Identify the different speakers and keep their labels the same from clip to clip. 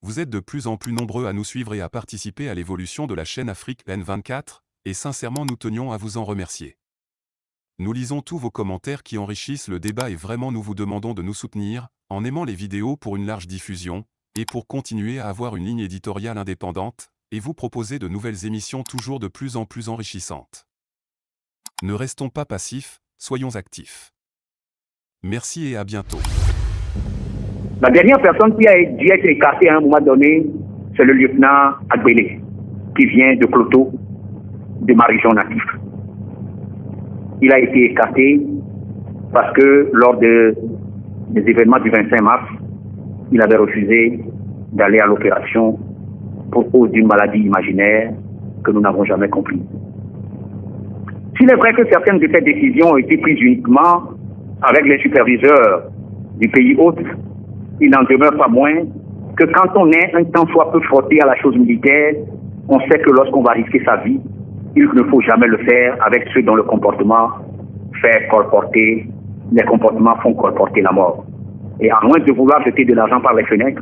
Speaker 1: Vous êtes de plus en plus nombreux à nous suivre et à participer à l'évolution de la chaîne Afrique N24, et sincèrement nous tenions à vous en remercier. Nous lisons tous vos commentaires qui enrichissent le débat et vraiment nous vous demandons de nous soutenir, en aimant les vidéos pour une large diffusion, et pour continuer à avoir une ligne éditoriale indépendante, et vous proposer de nouvelles émissions toujours de plus en plus enrichissantes. Ne restons pas passifs, soyons actifs. Merci et à bientôt.
Speaker 2: La dernière personne qui a dû être écartée à un moment donné, c'est le lieutenant Agbele, qui vient de Cloto, de ma région native. Il a été écarté parce que lors des événements du 25 mars, il avait refusé d'aller à l'opération pour cause d'une maladie imaginaire que nous n'avons jamais compris. S'il est vrai que certaines de ces décisions ont été prises uniquement avec les superviseurs du pays hôte, il n'en demeure pas moins que quand on est un tant soit peu frotté à la chose militaire, on sait que lorsqu'on va risquer sa vie, il ne faut jamais le faire avec ceux dont le comportement fait colporter, les comportements font colporter la mort. Et à moins de vouloir jeter de l'argent par les fenêtres,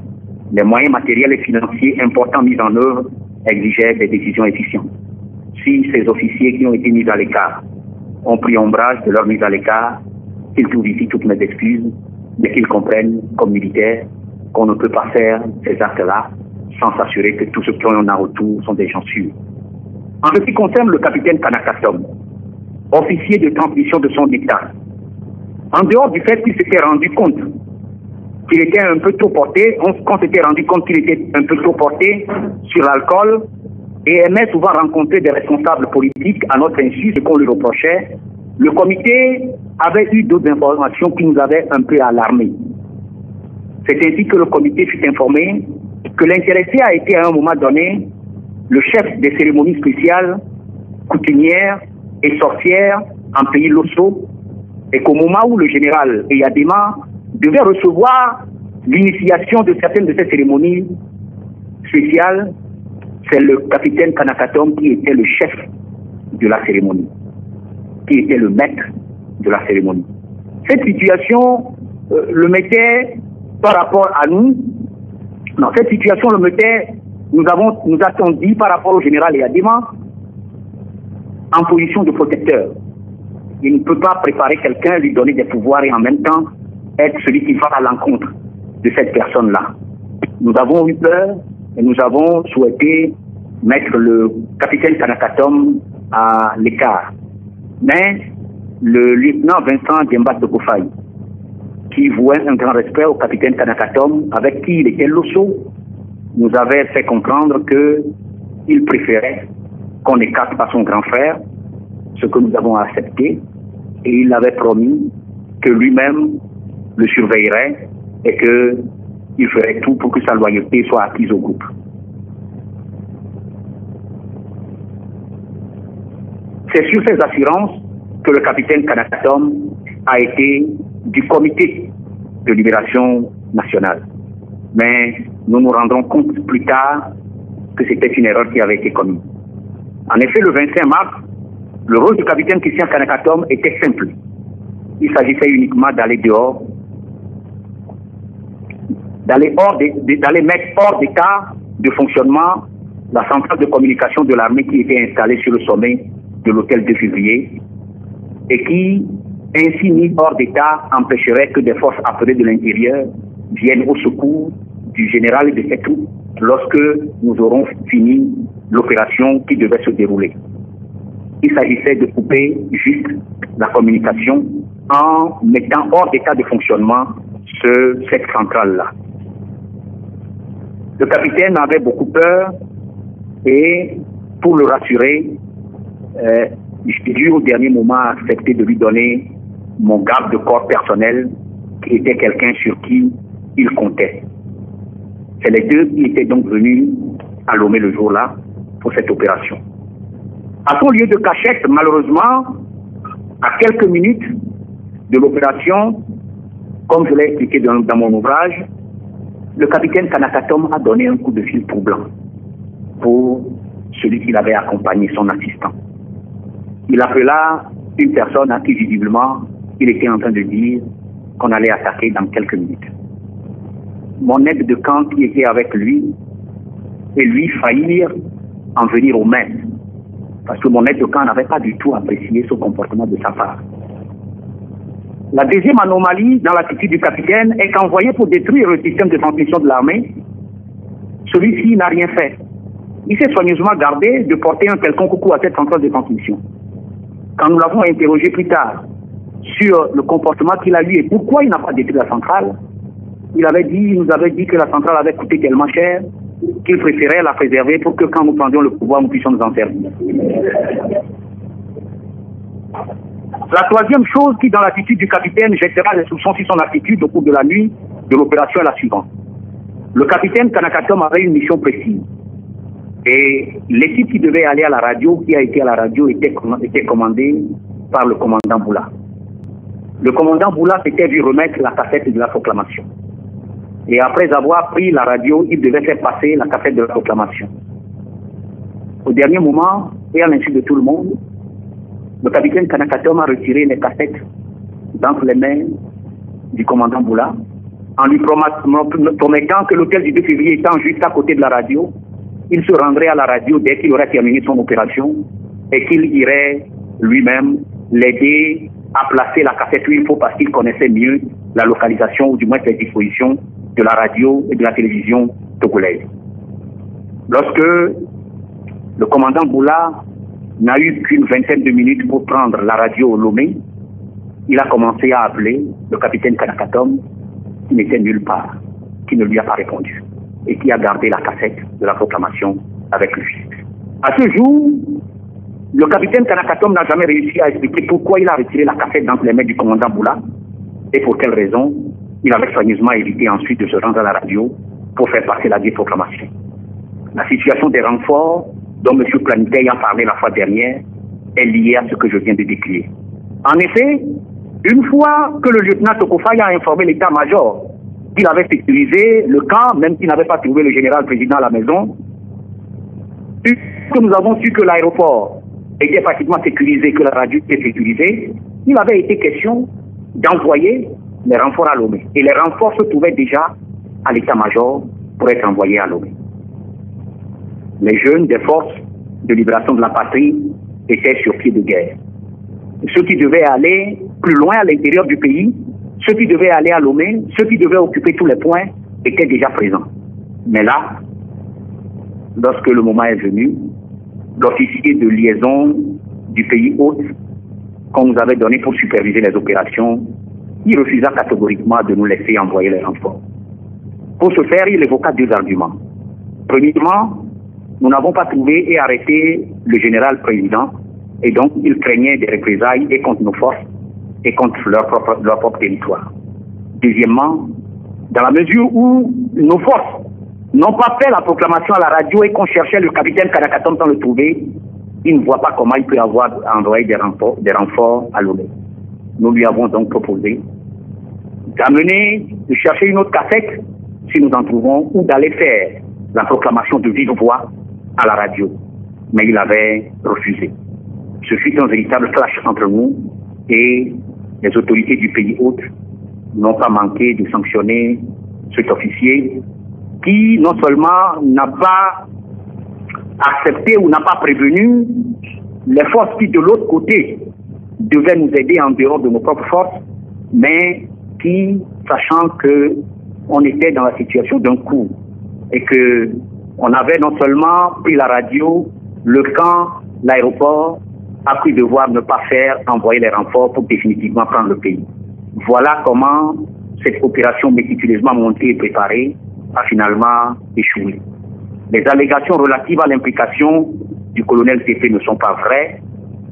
Speaker 2: les moyens matériels et financiers importants mis en œuvre exigeaient des décisions efficientes. Si ces officiers qui ont été mis à l'écart ont pris ombrage de leur mise à l'écart, qu'ils trouvent ici toutes mes excuses, mais qu'ils comprennent, comme militaires, qu'on ne peut pas faire ces actes-là sans s'assurer que tous ceux qui ont en retour sont des gens sûrs. En ce qui concerne le capitaine Kanakatom, officier de transmission de son État, en dehors du fait qu'il s'était rendu compte qu'il était un peu trop porté, qu'on s'était rendu compte qu'il était un peu trop porté sur l'alcool et aimait souvent rencontrer des responsables politiques à notre insu, ce qu'on lui reprochait, le comité avait eu d'autres informations qui nous avaient un peu alarmés. C'est ainsi que le comité fut informé que l'intéressé a été à un moment donné le chef des cérémonies spéciales, coutumières et sorcières en pays Losso, et qu'au moment où le général Eyadema devait recevoir l'initiation de certaines de ces cérémonies spéciales, c'est le capitaine Kanakatom qui était le chef de la cérémonie, qui était le maître de la cérémonie. Cette situation le mettait par rapport à nous, cette situation le mettait, nous a-t-on dit par rapport au général Eyadema, en position de protecteur. Il ne peut pas préparer quelqu'un, lui donner des pouvoirs et en même temps être celui qui va à l'encontre de cette personne-là. Nous avons eu peur et nous avons souhaité mettre le capitaine Kanakatom à l'écart. Mais le lieutenant Vincent Diembat de Kofaï, qui vouait un grand respect au capitaine Kanakatom, avec qui il était Losso, nous avait fait comprendre qu'il préférait qu'on écarte pas son grand frère, ce que nous avons accepté, et il avait promis que lui-même le surveillerait et qu'il ferait tout pour que sa loyauté soit acquise au groupe. C'est sur ces assurances que le capitaine Kanakatom a été du comité de libération nationale. Mais nous nous rendrons compte plus tard que c'était une erreur qui avait été commise. En effet, le 25 mars, le rôle du capitaine Christian Kanakatom était simple. Il s'agissait uniquement d'aller dehors, d'aller mettre hors d'état de fonctionnement la centrale de communication de l'armée qui était installée sur le sommet de l'hôtel de février et qui, ainsi mis hors d'état, empêcherait que des forces appelées de l'intérieur viennent au secours du général et de ses troupes lorsque nous aurons fini l'opération qui devait se dérouler. Il s'agissait de couper juste la communication en mettant hors d'état de fonctionnement cette centrale-là. Le capitaine avait beaucoup peur et pour le rassurer, j'ai dû au dernier moment accepter de lui donner mon garde de corps personnel qui était quelqu'un sur qui il comptait. C'est les deux qui étaient donc venus à Lomé le jour-là pour cette opération. À son lieu de cachette, malheureusement, à quelques minutes de l'opération, comme je l'ai expliqué dans mon ouvrage, le capitaine Kanakatom a donné un coup de fil troublant pour celui qui l'avait accompagné, son assistant. Il appela une personne à qui visiblement il était en train de dire qu'on allait attaquer dans quelques minutes. mon aide de camp qui était avec lui et lui faillirent en venir aux mains. Parce que mon aide de camp n'avait pas du tout apprécié ce comportement de sa part. La deuxième anomalie dans l'attitude du capitaine est qu'envoyé pour détruire le système de transmission de l'armée, celui-ci n'a rien fait. Il s'est soigneusement gardé de porter un quelconque coup à cette centrale de transmission. Quand nous l'avons interrogé plus tard sur le comportement qu'il a eu et pourquoi il n'a pas détruit la centrale, il nous avait dit que la centrale avait coûté tellement cher qu'il préférait la préserver pour que quand nous prendions le pouvoir, nous puissions nous en servir. La troisième chose qui, dans l'attitude du capitaine, jettera les soupçons sur son attitude au cours de la nuit de l'opération est la suivante. Le capitaine Kanakatom avait une mission précise. Et l'équipe qui devait aller à la radio, qui a été à la radio, était commandée par le commandant Boula. Le commandant Boula s'était vu remettre la cassette de la proclamation. Et après avoir pris la radio, il devait faire passer la cassette de la proclamation. Au dernier moment, et à l'insu de tout le monde, le capitaine Kanakatom a retiré les cassettes d'entre les mains du commandant Boula, en lui promettant que l'hôtel du 2 février étant juste à côté de la radio, il se rendrait à la radio dès qu'il aurait terminé son opération et qu'il irait lui-même l'aider à placer la cassette où il faut parce qu'il connaissait mieux la localisation ou du moins les dispositions de la radio et de la télévision togolaise. Lorsque le commandant Boula n'a eu qu'une vingtaine de minutes pour prendre la radio au Lomé, il a commencé à appeler le capitaine Kanakatom qui n'était nulle part, qui ne lui a pas répondu et qui a gardé la cassette de la proclamation avec lui. À ce jour, le capitaine Kanakatom n'a jamais réussi à expliquer pourquoi il a retiré la cassette d'entre les mains du commandant Boula et pour quelle raison il avait soigneusement évité ensuite de se rendre à la radio pour faire passer la proclamation. La situation des renforts dont M. Planitey a parlé la fois dernière est liée à ce que je viens de décrire. En effet, une fois que le lieutenant Tokofaï a informé l'état-major qu'il avait sécurisé le camp, même s'il n'avait pas trouvé le général président à la maison, que nous avons su que l'aéroport était pratiquement sécurisé, que la radio était sécurisée, il avait été question d'envoyer les renforts à Lomé. Et les renforts se trouvaient déjà à l'état-major pour être envoyés à Lomé. Les jeunes des forces de libération de la patrie étaient sur pied de guerre. Ceux qui devaient aller plus loin à l'intérieur du pays, ceux qui devaient aller à Lomé, ceux qui devaient occuper tous les points étaient déjà présents. Mais là, lorsque le moment est venu, l'officier de liaison du pays hôte qu'on nous avait donné pour superviser les opérations, il refusa catégoriquement de nous laisser envoyer les renforts. Pour ce faire, il évoqua deux arguments. Premièrement, nous n'avons pas trouvé et arrêté le général président, et donc il craignait des représailles et contre nos forces et contre leur propre territoire. Deuxièmement, dans la mesure où nos forces n'ont pas fait la proclamation à la radio et qu'on cherchait le capitaine Kanakatom sans le trouver, il ne voit pas comment il peut avoir envoyé des renforts à Lomé. Nous lui avons donc proposé de chercher une autre cassette, si nous en trouvons, ou d'aller faire la proclamation de vive voix à la radio. Mais il avait refusé. Ce fut un véritable clash entre nous et les autorités du pays hôte n'ont pas manqué de sanctionner cet officier qui non seulement n'a pas accepté ou n'a pas prévenu les forces qui de l'autre côté devaient nous aider en dehors de nos propres forces, mais qui, sachant que on était dans la situation d'un coup et que on avait non seulement pris la radio, le camp, l'aéroport, a pris devoir ne pas faire envoyer les renforts pour définitivement prendre le pays. Voilà comment cette opération méticuleusement montée et préparée a finalement échoué. Les allégations relatives à l'implication du colonel TP ne sont pas vraies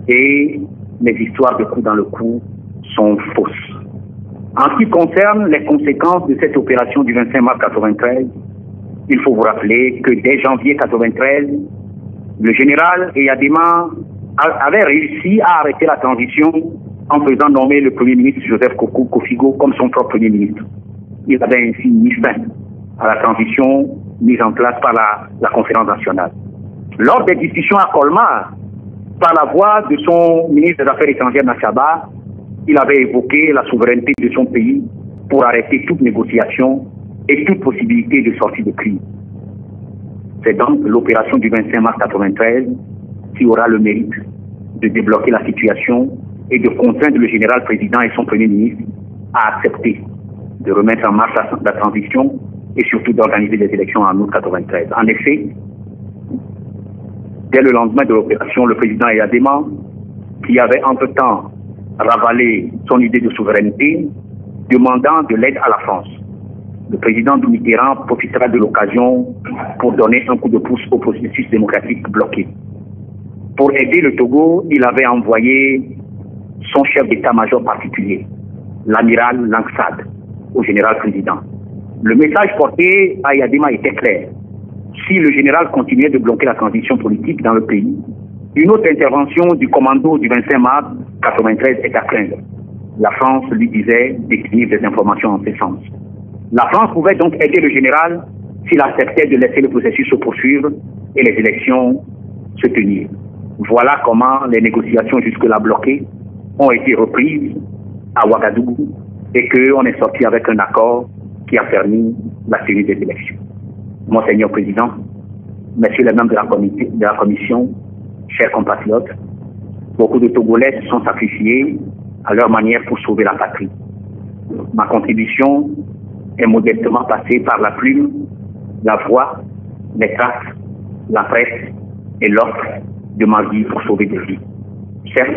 Speaker 2: et les histoires de coup dans le cou sont fausses. En ce qui concerne les conséquences de cette opération du 25 mars 1993, il faut vous rappeler que dès janvier 1993, le général Eyadema avait réussi à arrêter la transition en faisant nommer le Premier ministre Joseph Kofigo comme son propre Premier ministre. Il avait ainsi mis fin à la transition mise en place par la conférence nationale. Lors des discussions à Colmar, par la voix de son ministre des Affaires étrangères Nachaba, il avait évoqué la souveraineté de son pays pour arrêter toute négociation et toute possibilité de sortie de crise. C'est donc l'opération du 25 mars 1993 qui aura le mérite de débloquer la situation et de contraindre le général président et son premier ministre à accepter de remettre en marche la transition et surtout d'organiser des élections en août 1993. En effet, dès le lendemain de l'opération, le président Eyadema, qui avait entre-temps ravalé son idée de souveraineté, demandant de l'aide à la France. Le président Mitterrand profitera de l'occasion pour donner un coup de pouce au processus démocratique bloqué. Pour aider le Togo, il avait envoyé son chef d'état-major particulier, l'amiral Langsad, au général président. Le message porté à Eyadema était clair. Si le général continuait de bloquer la transition politique dans le pays, une autre intervention du commando du 25 mars 1993 est à craindre. La France lui disait d'écrire des informations en ce sens. La France pouvait donc aider le général s'il acceptait de laisser le processus se poursuivre et les élections se tenir. Voilà comment les négociations jusque-là bloquées ont été reprises à Ouagadougou et qu'on est sorti avec un accord qui a permis la tenue des élections. Monseigneur Président, Messieurs les membres de la Commission, chers compatriotes, beaucoup de Togolais se sont sacrifiés à leur manière pour sauver la patrie. Ma contribution est modestement passée par la plume, la voix, les traces, la presse et l'offre de ma vie pour sauver des vies. Certes,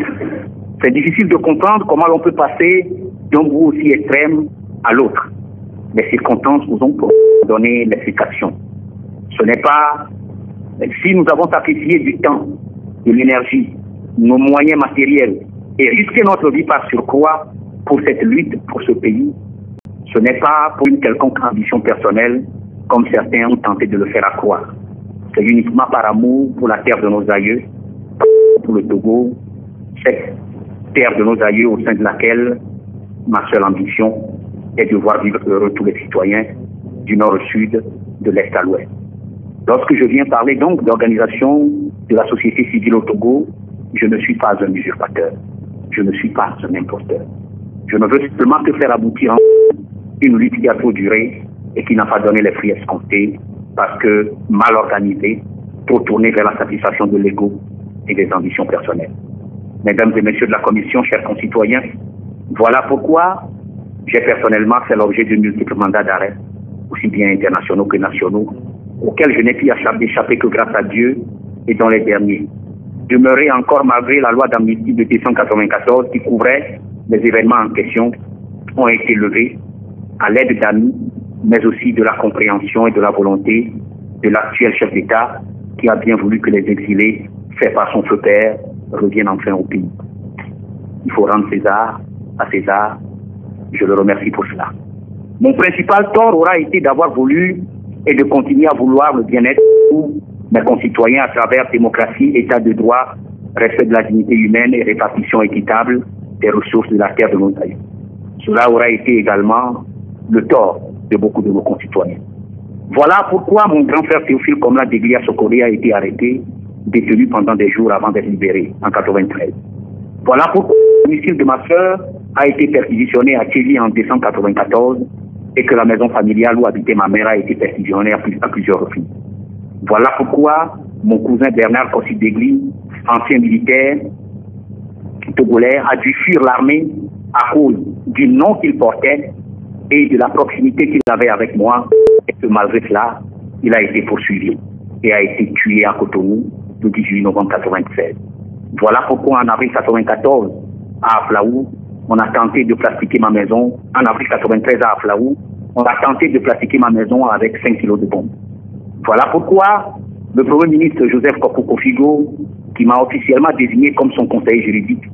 Speaker 2: c'est difficile de comprendre comment l'on peut passer d'un bout aussi extrême à l'autre. Les circonstances nous ont donné l'explication. Ce n'est pas si nous avons sacrifié du temps, de l'énergie, nos moyens matériels et risqué notre vie par surcroît pour cette lutte pour ce pays, ce n'est pas pour une quelconque ambition personnelle comme certains ont tenté de le faire accroire. C'est uniquement par amour pour la terre de nos aïeux, pour le Togo, cette terre de nos aïeux au sein de laquelle ma seule ambition est de voir vivre heureux tous les citoyens du nord au sud, de l'est à l'ouest. Lorsque je viens parler donc d'organisation de la société civile au Togo, je ne suis pas un usurpateur, je ne suis pas un imposteur. Je ne veux seulement que faire aboutir une lutte qui a trop duré et qui n'a pas donné les fruits escomptés parce que mal organisée, trop tournée vers la satisfaction de l'ego et des ambitions personnelles. Mesdames et messieurs de la Commission, chers concitoyens, voilà pourquoi j'ai personnellement fait l'objet de multiples mandats d'arrêt, aussi bien internationaux que nationaux, auxquels je n'ai pu échapper que grâce à Dieu et dans les derniers. Demeurer encore malgré la loi d'amnistie de 1994 qui couvrait les événements en question ont été levés à l'aide d'amis, mais aussi de la compréhension et de la volonté de l'actuel chef d'État qui a bien voulu que les exilés, faits par son feu père, reviennent enfin au pays. Il faut rendre César à César. Je le remercie pour cela. Mon principal tort aura été d'avoir voulu et de continuer à vouloir le bien-être de tous mes concitoyens à travers démocratie, état de droit, respect de la dignité humaine et répartition équitable des ressources de la terre de nos aïeux. Cela aura été également le tort de beaucoup de nos concitoyens. Voilà pourquoi mon grand frère Théophile Komla Deglia Sokoré a été arrêté, détenu pendant des jours avant d'être libéré en 1993. Voilà pourquoi le domicile de ma sœur a été perquisitionné à Tchéli en décembre 1994 et que la maison familiale où habitait ma mère a été perquisitionnée à plusieurs reprises. Voilà pourquoi mon cousin Bernard Kossi-Degli, ancien militaire togolais, a dû fuir l'armée à cause du nom qu'il portait et de la proximité qu'il avait avec moi, et que malgré cela, il a été poursuivi et a été tué à Cotonou le 18 novembre 1996. Voilà pourquoi en avril 1994, à Aflaou, on a tenté de plastiquer ma maison. En avril 1993 à Aflaou, on a tenté de plastiquer ma maison avec 5 kilos de bombes. Voilà pourquoi le Premier ministre Joseph Kopo-Kofigo, qui m'a officiellement désigné comme son conseiller juridique,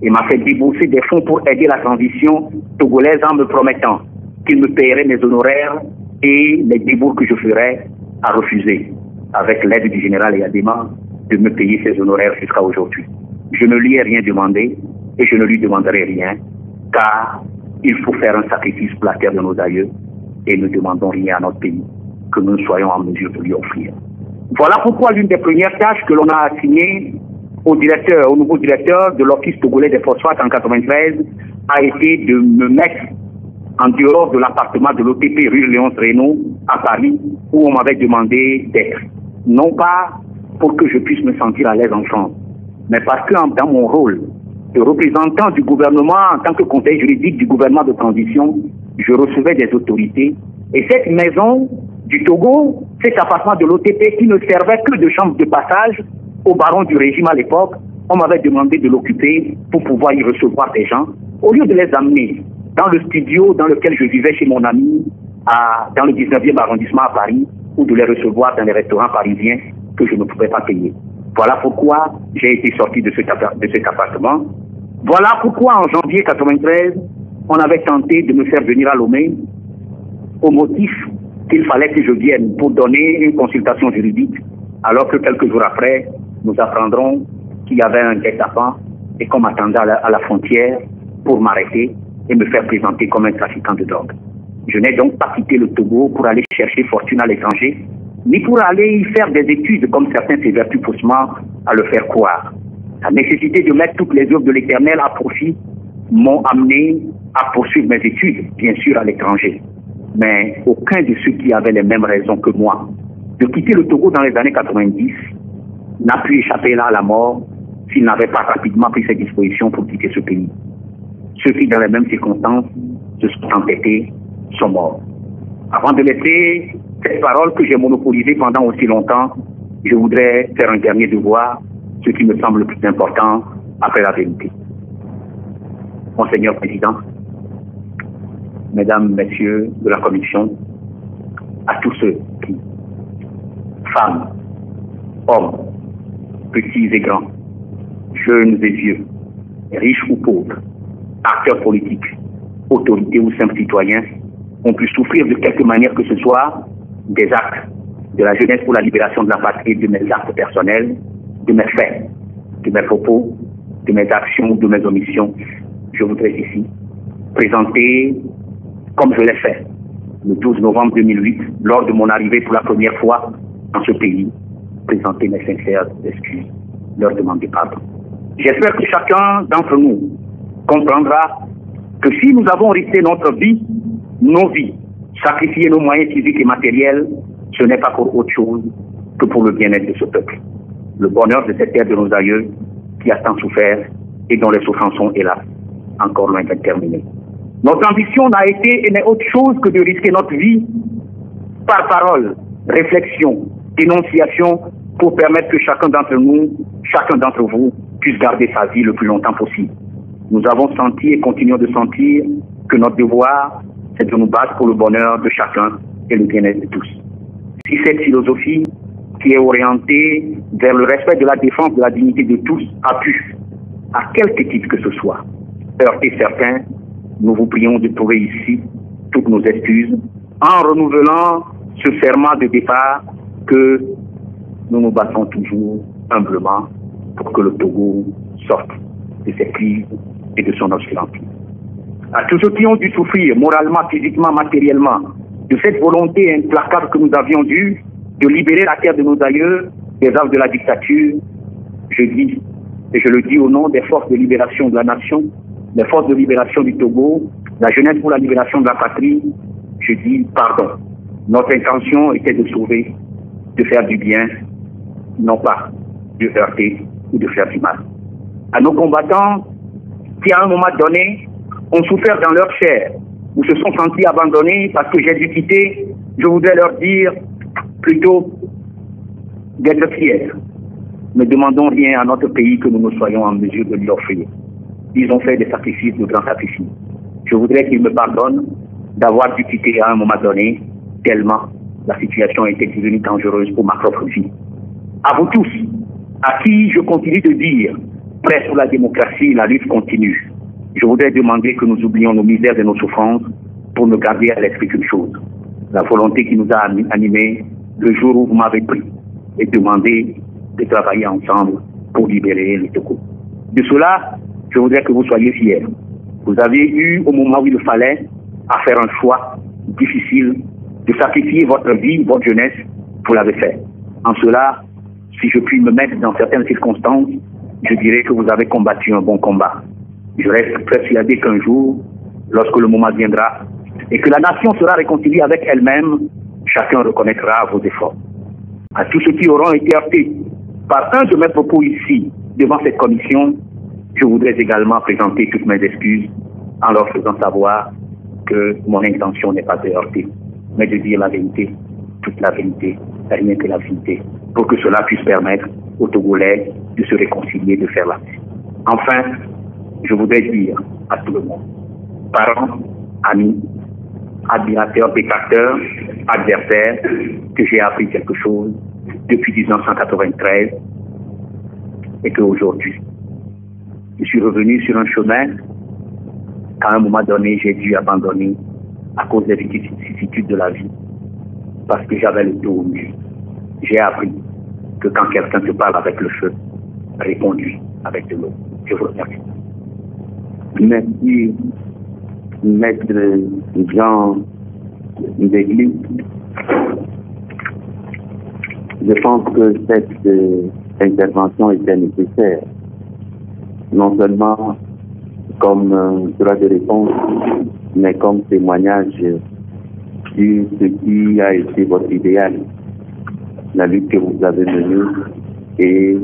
Speaker 2: et m'a fait débourser des fonds pour aider la transition togolaise en me promettant qu'il me paierait mes honoraires et les débours que je ferais, a refusé, avec l'aide du général Eyadema, de me payer ses honoraires jusqu'à aujourd'hui. Je ne lui ai rien demandé et je ne lui demanderai rien, car il faut faire un sacrifice pour la terre de nos aïeux et ne demandons rien à notre pays que nous soyons en mesure de lui offrir. Voilà pourquoi l'une des premières tâches que l'on a assignées au nouveau directeur de l'Office togolais des phosphates en 1993 a été de me mettre en dehors de l'appartement de l'OTP rue Léonce Reynaud à Paris, où on m'avait demandé d'être. Non pas pour que je puisse me sentir à l'aise en France, mais parce que dans mon rôle de représentant du gouvernement en tant que conseil juridique du gouvernement de transition, je recevais des autorités. Et cette maison du Togo, cet appartement de l'OTP qui ne servait que de chambre de passage au baron du régime à l'époque, on m'avait demandé de l'occuper pour pouvoir y recevoir des gens. Au lieu de les amener dans le studio dans lequel je vivais chez mon ami, dans le 19e arrondissement à Paris, ou de les recevoir dans les restaurants parisiens que je ne pouvais pas payer. Voilà pourquoi j'ai été sorti de cet appartement. Voilà pourquoi en janvier 1993, on avait tenté de me faire venir à Lomé au motif qu'il fallait que je vienne pour donner une consultation juridique, alors que quelques jours après, nous apprendrons qu'il y avait un guet-apens et qu'on m'attendait à la frontière pour m'arrêter et me faire présenter comme un trafiquant de drogue. Je n'ai donc pas quitté le Togo pour aller chercher fortune à l'étranger, ni pour aller y faire des études comme certains s'évertuent faussement à le faire croire. La nécessité de mettre toutes les œuvres de l'Éternel à profit m'ont amené à poursuivre mes études, bien sûr à l'étranger. Mais aucun de ceux qui avaient les mêmes raisons que moi de quitter le Togo dans les années 90 n'a pu échapper là à la mort s'il n'avait pas rapidement pris ses dispositions pour quitter ce pays. Ceux qui, dans les mêmes circonstances, se sont entêtés sont morts. Avant de laisser cette parole que j'ai monopolisée pendant aussi longtemps, je voudrais faire un dernier devoir, ce qui me semble le plus important après la vérité. Monseigneur Président, Mesdames, Messieurs de la Commission, à tous ceux qui, femmes, hommes, petits et grands, jeunes et vieux, riches ou pauvres, acteurs politiques, autorités ou simples citoyens, ont pu souffrir de quelque manière que ce soit des actes de la jeunesse pour la libération de la patrie, de mes actes personnels, de mes faits, de mes propos, de mes actions, de mes omissions. Je voudrais ici présenter, comme je l'ai fait le 12 novembre 2008, lors de mon arrivée pour la première fois dans ce pays, présenter mes sincères excuses, leur demander pardon. J'espère que chacun d'entre nous comprendra que si nous avons risqué notre vie, nos vies, sacrifier nos moyens physiques et matériels, ce n'est pas pour autre chose que pour le bien-être de ce peuple. Le bonheur de cette terre de nos aïeux qui a tant souffert et dont les souffrances sont, hélas, encore loin d'être terminées. Notre ambition n'a été et n'est autre chose que de risquer notre vie par parole, réflexion, dénonciation pour permettre que chacun d'entre nous, chacun d'entre vous puisse garder sa vie le plus longtemps possible. Nous avons senti et continuons de sentir que notre devoir, c'est de nous battre pour le bonheur de chacun et le bien-être de tous. Si cette philosophie qui est orientée vers le respect de la défense de la dignité de tous a pu, à quelque titre que ce soit, heurter certains, nous vous prions de trouver ici toutes nos excuses en renouvelant ce serment de départ que nous nous battons toujours humblement pour que le Togo sorte de cette crise et de son obscurantisme. À tous ceux qui ont dû souffrir moralement, physiquement, matériellement de cette volonté implacable que nous avions dû de libérer la terre de nos aïeux des œuvres de la dictature, je dis, et je le dis au nom des forces de libération de la nation, des forces de libération du Togo, la jeunesse pour la libération de la patrie, je dis pardon. Notre intention était de sauver, de faire du bien, non pas de heurter ou de faire du mal. À nos combattants qui, à un moment donné, ont souffert dans leur chair ou se sont sentis abandonnés parce que j'ai dû quitter, je voudrais leur dire plutôt d'être fiers. Ne demandons rien à notre pays que nous ne soyons en mesure de lui offrir. Ils ont fait des sacrifices, de grands sacrifices. Je voudrais qu'ils me pardonnent d'avoir dû quitter à un moment donné, tellement la situation était devenue dangereuse pour ma propre vie. À vous tous, à qui je continue de dire, prêt pour la démocratie, la lutte continue. Je voudrais demander que nous oublions nos misères et nos souffrances pour ne garder à l'esprit qu'une chose, la volonté qui nous a animés le jour où vous m'avez pris et demandé de travailler ensemble pour libérer le Togo. De cela, je voudrais que vous soyez fiers. Vous avez eu, au moment où il fallait, à faire un choix difficile de sacrifier votre vie, votre jeunesse, vous l'avez fait. En cela, si je puis me mettre dans certaines circonstances, je dirais que vous avez combattu un bon combat. Je reste persuadé qu'un jour, lorsque le moment viendra, et que la nation sera réconciliée avec elle-même, chacun reconnaîtra vos efforts. À tous ceux qui auront été heurtés par un de mes propos ici, devant cette commission, je voudrais également présenter toutes mes excuses en leur faisant savoir que mon intention n'est pas de heurter, mais de dire la vérité, toute la vérité, rien que la vérité, pour que cela puisse permettre aux Togolais de se réconcilier, de faire la paix. Enfin, je voudrais dire à tout le monde, parents, amis, admirateurs, détracteurs, adversaires, que j'ai appris quelque chose depuis 1993 et qu'aujourd'hui, je suis revenu sur un chemin qu'à un moment donné, j'ai dû abandonner à cause des vicissitudes de la vie, parce que j'avais le dos au mur. J'ai appris que quand quelqu'un te parle avec le feu, réponds-lui avec de l'eau. Je vous remercie.
Speaker 3: Merci, Maître Jean Ndegli. Je pense que cette intervention était nécessaire, non seulement comme droit de réponse, mais comme témoignage sur ce qui a été votre idéal, la lutte que vous avez menée et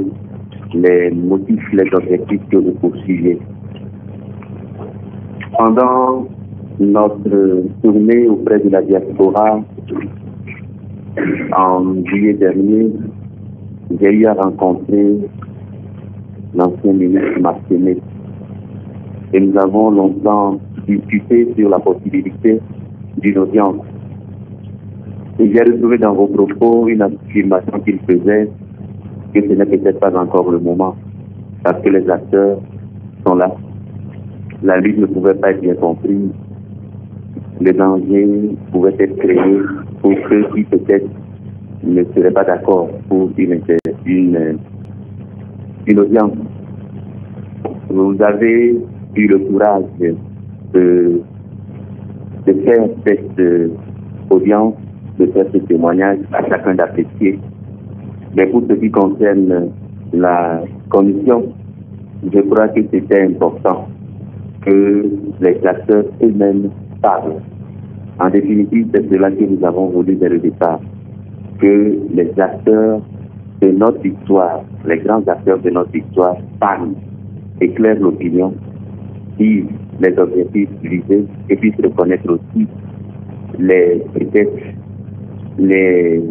Speaker 3: les motifs, les objectifs que vous poursuivez. Pendant notre tournée auprès de la diaspora en juillet dernier, j'ai eu à rencontrer l'ancien ministre Martinet et nous avons longtemps discuté sur la possibilité d'une audience. Et j'ai retrouvé dans vos propos une affirmation qu'il faisait que ce n'est peut-être pas encore le moment parce que les acteurs sont là. La lutte ne pouvait pas être bien comprise. Le danger pouvait être créé pour ceux qui peut-être ne seraient pas d'accord pour une audience. Vous avez eu le courage de faire cette audience, de faire ce témoignage, à chacun d'apprécier. Mais pour ce qui concerne la commission, je crois que c'était important que les acteurs eux-mêmes parlent. En définitive, c'est cela que nous avons voulu dès le départ, que les acteurs de notre histoire, les grands acteurs de notre histoire parlent, éclairent l'opinion, disent les objectifs visés et puissent reconnaître aussi peut-être les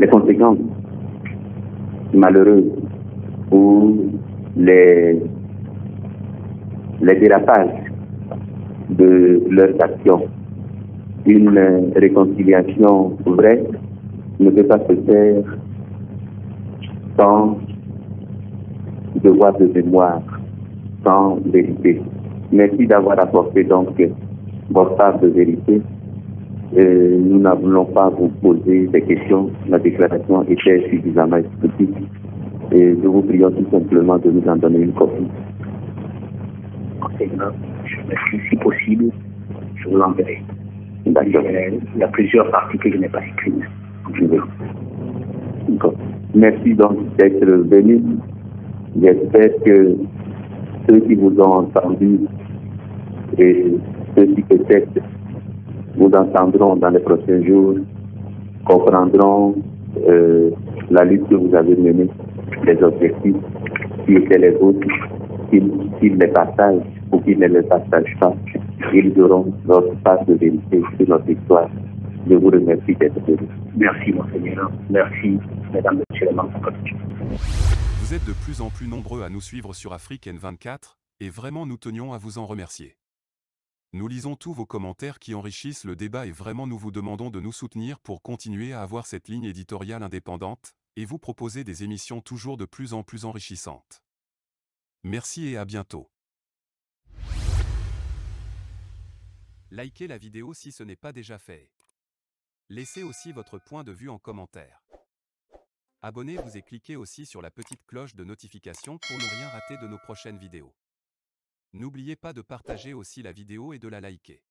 Speaker 3: conséquences malheureuses ou les dérapages de leurs actions. Une réconciliation vraie ne peut pas se faire sans devoir de mémoire, sans vérité. Merci d'avoir apporté donc votre part de vérité. Nous ne voulons pas vous poser des questions. La déclaration était suffisamment explicite. Et nous vous prions tout simplement de nous en donner une copie.
Speaker 2: Enseignant, je m'excuse si possible, je vous l'enverrai.
Speaker 3: D'accord.
Speaker 2: Il y a plusieurs parties que je n'ai pas écrites.
Speaker 3: Merci donc d'être venu. J'espère que ceux qui vous ont entendu et ceux qui peut-être vous entendront dans les prochains jours comprendront la lutte que vous avez menée, les objectifs qui étaient les vôtres, qu'ils les partagent ou qu'ils ne les partagent pas. Ils auront notre part de vérité sur notre histoire. Je vous remercie d'être venu.
Speaker 2: Merci, monseigneur. Merci, mesdames, messieurs les membres.
Speaker 1: Vous êtes de plus en plus nombreux à nous suivre sur Afrique N24, et vraiment nous tenions à vous en remercier. Nous lisons tous vos commentaires qui enrichissent le débat et vraiment nous vous demandons de nous soutenir pour continuer à avoir cette ligne éditoriale indépendante, et vous proposer des émissions toujours de plus en plus enrichissantes. Merci et à bientôt. Likez la vidéo si ce n'est pas déjà fait. Laissez aussi votre point de vue en commentaire. Abonnez-vous et cliquez aussi sur la petite cloche de notification pour ne rien rater de nos prochaines vidéos. N'oubliez pas de partager aussi la vidéo et de la liker.